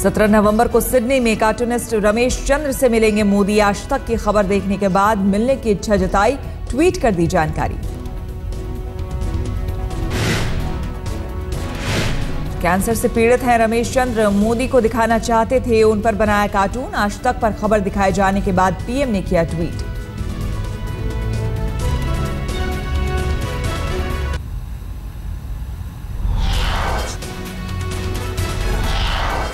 17 नवंबर को सिडनी में कार्टूनिस्ट रमेश चंद्र से मिलेंगे मोदी। आज तक की खबर देखने के बाद मिलने की इच्छा जताई, ट्वीट कर दी जानकारी। कैंसर से पीड़ित हैं रमेश चंद्र, मोदी को दिखाना चाहते थे, उन पर बनाया कार्टून। आज तक पर खबर दिखाए जाने के बाद पीएम ने किया ट्वीट।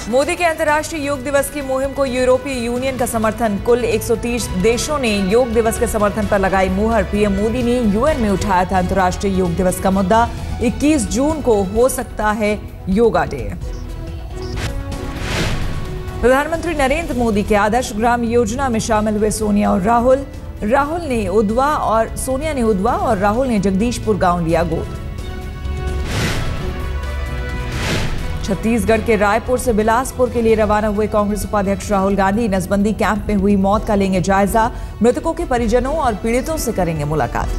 मोदी के अंतर्राष्ट्रीय योग दिवस की मुहिम को यूरोपीय यूनियन का समर्थन। कुल 130 देशों ने योग दिवस के समर्थन पर लगाई मुहर। पीएम मोदी ने यूएन में उठाया था अंतर्राष्ट्रीय योग दिवस का मुद्दा। 21 जून को हो सकता है योगा डे। प्रधानमंत्री नरेंद्र मोदी के आदर्श ग्राम योजना में शामिल हुए सोनिया और राहुल। सोनिया ने उधवा और राहुल ने जगदीशपुर गांव लिया गोद। छत्तीसगढ़ के रायपुर से बिलासपुर के लिए रवाना हुए कांग्रेस उपाध्यक्ष राहुल गांधी नसबंदी कैंप में हुई मौत का लेंगे जायजा। मृतकों के परिजनों और पीड़ितों से करेंगे मुलाकात।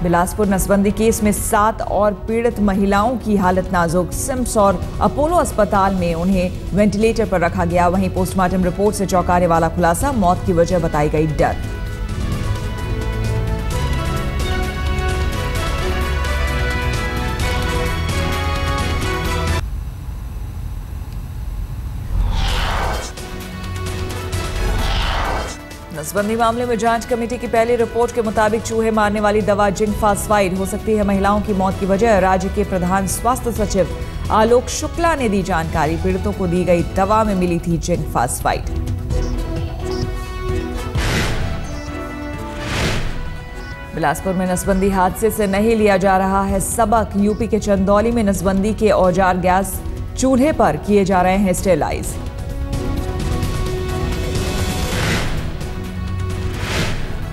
बिलासपुर नसबंदी केस में 7 और पीड़ित महिलाओं की हालत नाजुक। सिम्स और अपोलो अस्पताल में उन्हें वेंटिलेटर पर रखा गया। वहीं पोस्टमार्टम रिपोर्ट से चौंकाने वाला खुलासा, मौत की वजह बताई गई डर। नसबंदी मामले में जांच कमेटी की पहली रिपोर्ट के मुताबिक चूहे मारने वाली दवा जिंक फास्फाइड हो सकती है महिलाओं की मौत की वजह। राज्य के प्रधान स्वास्थ्य सचिव आलोक शुक्ला ने दी जानकारी। पीड़ितों को दी गई दवा में मिली थी जिंक फास्फाइड। बिलासपुर में नसबंदी हादसे से नहीं लिया जा रहा है सबक। यूपी के चंदौली में नसबंदी के औजार गैस चूल्हे पर किए जा रहे हैं स्टेरलाइज।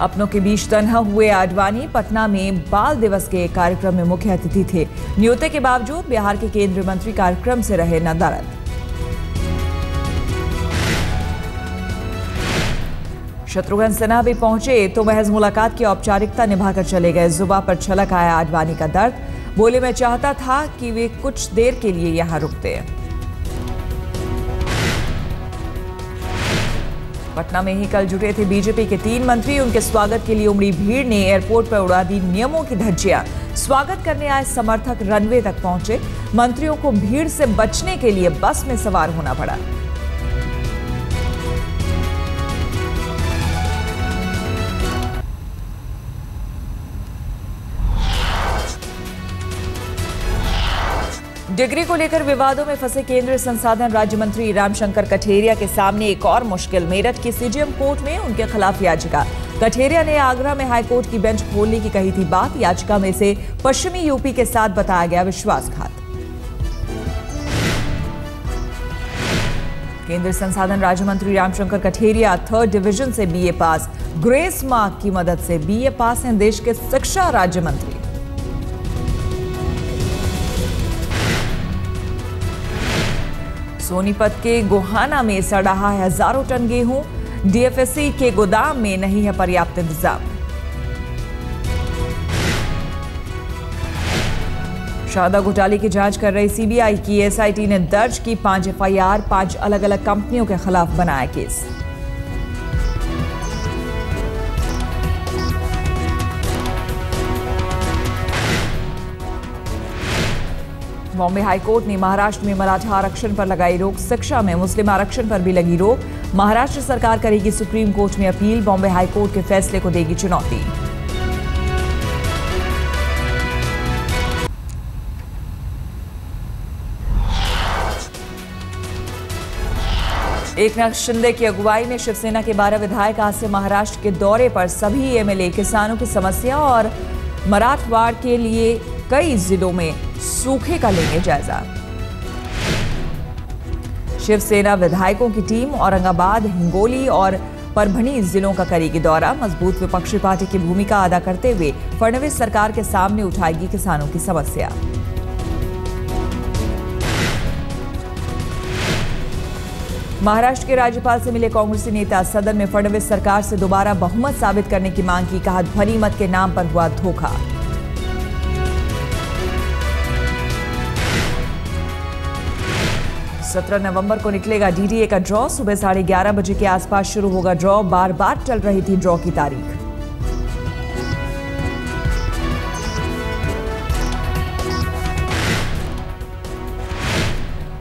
अपनों के बीच तन्हा हुए आडवाणी पटना में बाल दिवस के कार्यक्रम में मुख्य अतिथि थे। न्योते के बावजूद बिहार के केंद्रीय मंत्री कार्यक्रम से रहे नदारद। शत्रुघ्न सिन्हा भी पहुंचे तो महज मुलाकात की औपचारिकता निभाकर चले गए। जुबां पर छलक आया आडवाणी का दर्द। बोले, मैं चाहता था कि वे कुछ देर के लिए यहां रुकते। पटना में ही कल जुटे थे बीजेपी के 3 मंत्री। उनके स्वागत के लिए उमड़ी भीड़ ने एयरपोर्ट पर उड़ा दी नियमों की धज्जियां। स्वागत करने आए समर्थक रनवे तक पहुंचे। मंत्रियों को भीड़ से बचने के लिए बस में सवार होना पड़ा। डिग्री को लेकर विवादों में फंसे केंद्रीय संसाधन राज्य मंत्री रामशंकर कठेरिया के सामने एक और मुश्किल। मेरठ की सीजेएम कोर्ट में उनके खिलाफ याचिका। कठेरिया ने आगरा में हाईकोर्ट की बेंच खोलने की कही थी बात। याचिका में से पश्चिमी यूपी के साथ बताया गया विश्वासघात। केंद्रीय संसाधन राज्य मंत्री रामशंकर कठेरिया 3rd डिवीजन से बीए पास। ग्रेस मार्क की मदद से बीए पास हैं देश के शिक्षा राज्य मंत्री। सोनीपत के गोहाना में सड़ रहा है हजारों टन गेहूं। डीएफएससी के गोदाम में नहीं है पर्याप्त इंतजाम। शारदा घोटाले की जांच कर रही सीबीआई की एसआईटी ने दर्ज की 5 एफआईआर। 5 अलग अलग कंपनियों के खिलाफ बनाया केस। बॉम्बे हाईकोर्ट ने महाराष्ट्र में मराठा आरक्षण पर लगाई रोक। शिक्षा में मुस्लिम आरक्षण पर भी लगी रोक। महाराष्ट्र सरकार करेगी सुप्रीम कोर्ट में अपील। बॉम्बे हाईकोर्ट के फैसले को देगी चुनौती। एकनाथ शिंदे की अगुवाई में शिवसेना के 12 विधायक आज से महाराष्ट्र के दौरे पर। सभी एमएलए किसानों की समस्या और मराठवाड़ के लिए कई जिलों में सूखे का लेंगे जायजा। शिवसेना विधायकों की टीम औरंगाबाद, हिंगोली और परभनी जिलों का करेगी दौरा। मजबूत विपक्षी पार्टी की भूमिका अदा करते हुए फडणवीस सरकार के सामने उठाएगी किसानों की समस्या। महाराष्ट्र के राज्यपाल से मिले कांग्रेसी नेता। सदन में फडणवीस सरकार से दोबारा बहुमत साबित करने की मांग की। कहा, ध्वनि मत के नाम पर हुआ धोखा। 17 नवंबर को निकलेगा डीडीए का ड्रॉ। सुबह 11:30 बजे के आसपास शुरू होगा ड्रॉ। बार बार चल रही थी ड्रॉ की तारीख।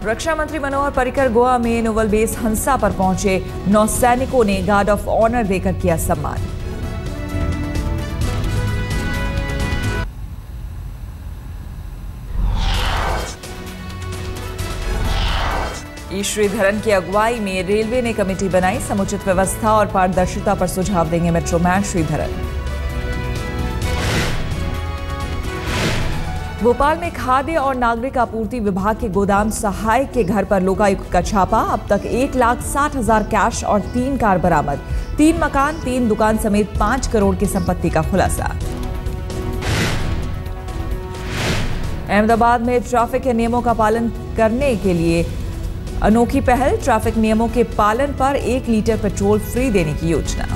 रक्षा मंत्री मनोहर पर्रिकर गोवा में नेवल बेस हंसा पर पहुंचे। नौसैनिकों ने गार्ड ऑफ ऑनर देकर किया सम्मान। ई श्रीधरन की अगुवाई में रेलवे ने कमेटी बनाई। समुचित व्यवस्था और पारदर्शिता पर सुझाव देंगे मेट्रोमैन श्रीधरन। भोपाल में खाद्य और नागरिक आपूर्ति विभाग के गोदाम सहायक के घर पर लोकायुक्त का छापा। अब तक 1,60,000 कैश और 3 कार बरामद। 3 मकान, 3 दुकान समेत 5 करोड़ की संपत्ति का खुलासा। अहमदाबाद में ट्रैफिक के नियमों का पालन करने के लिए अनोखी पहल। ट्रैफिक नियमों के पालन पर 1 लीटर पेट्रोल फ्री देने की योजना।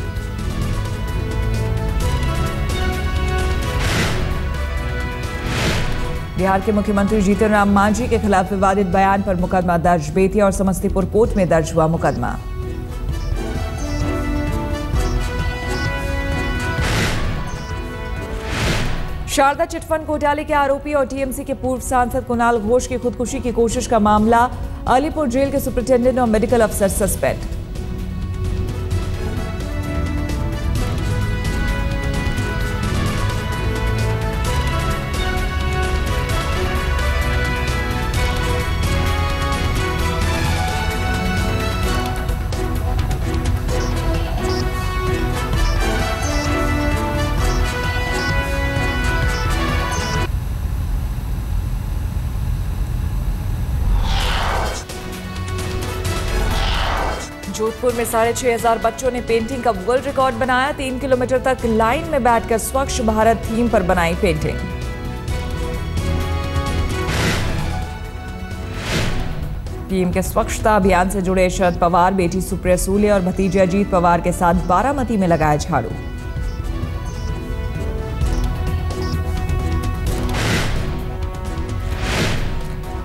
बिहार के मुख्यमंत्री जीतन राम मांझी के खिलाफ विवादित बयान पर मुकदमा दर्ज। बेतिया और समस्तीपुर कोर्ट में दर्ज हुआ मुकदमा। शारदा चिटफंड घोटाले के आरोपी और टीएमसी के पूर्व सांसद कुणाल घोष की खुदकुशी की कोशिश का मामला। अलीपुर जेल के सुपरिटेंडेंट और मेडिकल अफसर सस्पेंड। जोधपुर में 6,500 बच्चों ने पेंटिंग का वर्ल्ड रिकॉर्ड बनाया। 3 किलोमीटर तक लाइन में बैठकर स्वच्छ भारत थीम पर बनाई पेंटिंग। टीम के स्वच्छता अभियान से जुड़े शरद पवार, बेटी सुप्रिया सूले और भतीजे अजीत पवार के साथ बारामती में लगाया झाड़ू।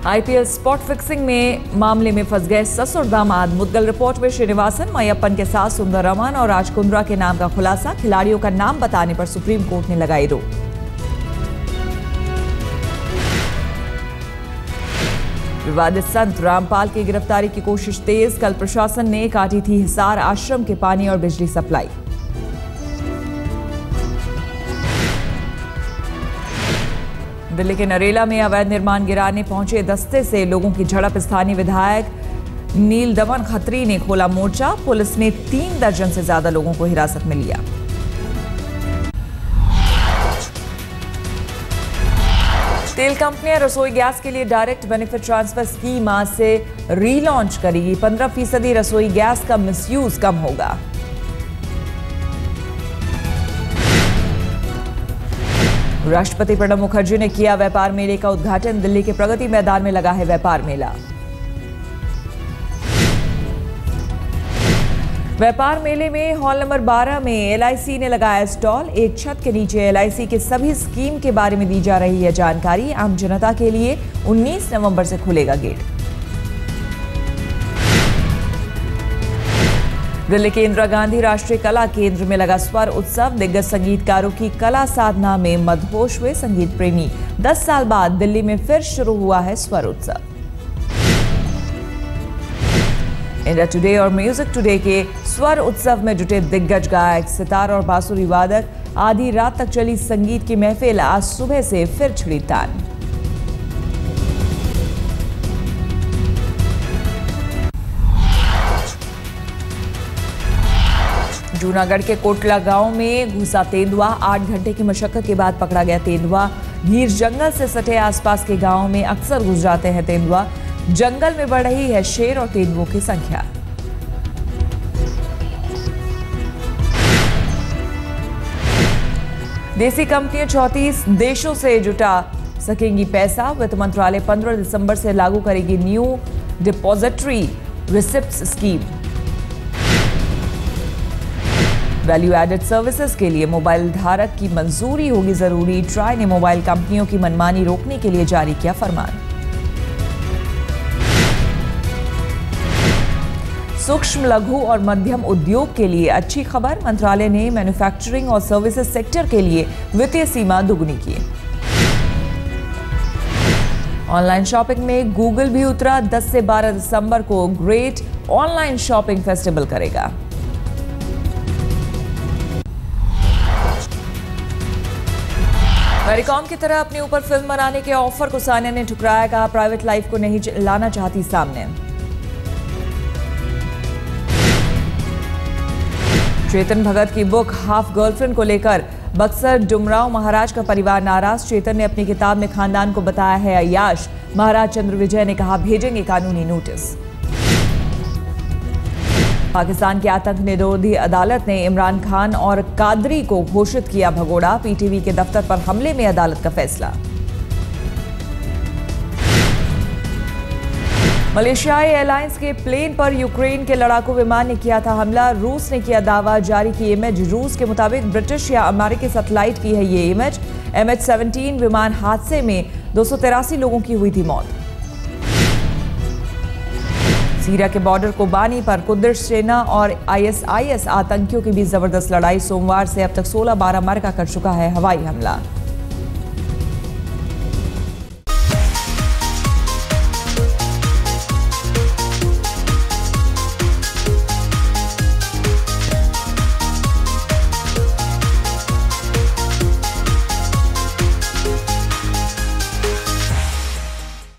आईपीएल स्पॉट फिक्सिंग में मामले में फंस गए ससुर दामाद। मुद्गल रिपोर्ट में श्रीनिवासन, मय्यप्पन के साथ सुंदररामन और राज कुंद्रा के नाम का खुलासा। खिलाड़ियों का नाम बताने पर सुप्रीम कोर्ट ने लगाई रोक। विवादित संत रामपाल की गिरफ्तारी की कोशिश तेज। कल प्रशासन ने काटी थी हिसार आश्रम के पानी और बिजली सप्लाई। दिल्ली के नरेला में अवैध निर्माण गिराने पहुंचे दस्ते से लोगों की झड़प। स्थानीय विधायक नील दमन खत्री ने खोला मोर्चा। पुलिस ने 3 दर्जन से ज्यादा लोगों को हिरासत में लिया। तेल कंपनियां रसोई गैस के लिए डायरेक्ट बेनिफिट ट्रांसफर स्कीम आज से रीलॉन्च करेगी। 15% रसोई गैस का मिसयूज कम होगा। राष्ट्रपति प्रणब मुखर्जी ने किया व्यापार मेले का उद्घाटन। दिल्ली के प्रगति मैदान में लगा है व्यापार मेला। व्यापार मेले में हॉल नंबर 12 में एलआईसी ने लगाया स्टॉल। एक छत के नीचे एलआईसी के सभी स्कीम के बारे में दी जा रही है जानकारी। आम जनता के लिए 19 नवंबर से खुलेगा गेट। दिल्ली के इंदिरा गांधी राष्ट्रीय कला केंद्र में लगा स्वर उत्सव। दिग्गज संगीतकारों की कला साधना में मदहोश हुए संगीत प्रेमी। 10 साल बाद दिल्ली में फिर शुरू हुआ है स्वर उत्सव। इंडिया टुडे और म्यूजिक टुडे के स्वर उत्सव में जुटे दिग्गज गायक, सितार और बांसुरी वादक। आधी रात तक चली संगीत की महफिल आज सुबह से फिर छिड़ी तान। जूनागढ़ के कोटला गांव में घुसा तेंदुआ। 8 घंटे की मशक्कत के बाद पकड़ा गया तेंदुआ। घीर जंगल से सटे आसपास के गांवों में अक्सर घुस जाते हैं तेंदुआ। जंगल में बढ़ रही है शेर और तेंदुओं की संख्या। देसी कंपनियां 34 देशों से जुटा सकेंगी पैसा। वित्त मंत्रालय 15 दिसंबर से लागू करेगी new depository receipts scheme. Value added services के लिए मोबाइल धारक की मंजूरी होगी जरूरी। ट्राई ने मोबाइल कंपनियों की मनमानी रोकने के लिए जारी किया फरमान। सूक्ष्म, लघु और मध्यम उद्योग के लिए अच्छी खबर, मंत्रालय ने मैन्युफैक्चरिंग और सर्विसेज सेक्टर के लिए वित्तीय सीमा दोगुनी की। ऑनलाइन शॉपिंग में गूगल भी उतरा, 10 से 12 दिसंबर को ग्रेट ऑनलाइन शॉपिंग फेस्टिवल करेगा। मैरीकॉम की तरह अपने ऊपर फिल्म बनाने के ऑफर को सानिया ने ठुकराया, कहा प्राइवेट लाइफ को नहीं लाना चाहती सामने। चेतन भगत की बुक हाफ गर्लफ्रेंड को लेकर बक्सर डुमराव महाराज का परिवार नाराज। चेतन ने अपनी किताब में खानदान को बताया है अय्याश। महाराज चंद्र विजय ने कहा भेजेंगे कानूनी नोटिस। पाकिस्तान की आतंक निरोधी अदालत ने इमरान खान और कादरी को घोषित किया भगोड़ा। पीटीवी के दफ्तर पर हमले में अदालत का फैसला। मलेशियाई एयरलाइंस के प्लेन पर यूक्रेन के लड़ाकू विमान ने किया था हमला। रूस ने किया दावा, जारी की इमेज। रूस के मुताबिक ब्रिटिश या अमेरिकी सैटेलाइट की है ये इमेज। MH17 विमान हादसे में 283 लोगों की हुई थी मौत। सीरिया के बॉर्डर कोबानी पर कुर्दिश सेना और ISIS आतंकियों की भी जबरदस्त लड़ाई। सोमवार से अब तक 16-12 अमेरिका कर चुका है हवाई हमला।